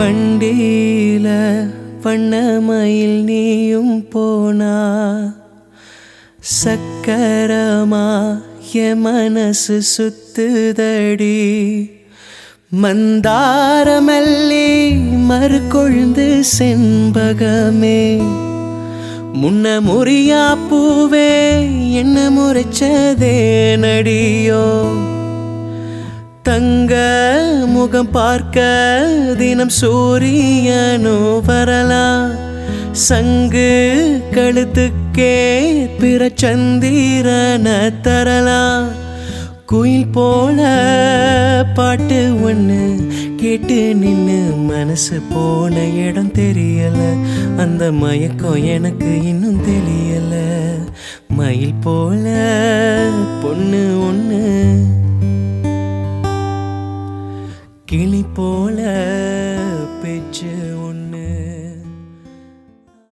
வண்டியில வண்ணமயில் நீயும் போனா சக்கரமா என் மனசு சுத்துதடி மந்தாரமல்லி மறுகொழுந்து செண்பகமே முன்ன முறியா பூவே என்ன முறைச்சதே நடியோ தங்க முகம் பார்க்க தினம் சூரியனோ வரலாம் சங்கு கழுத்துக்கே பிற சந்திரன தரலாம் குயில் போல பாட்டு ஒன்று கேட்டு நின்று மனசு போன இடம் தெரியல அந்த மயக்கம் எனக்கு இன்னும் தெரியல மயில் போல பொண்ணு ஒன்று கிளி போல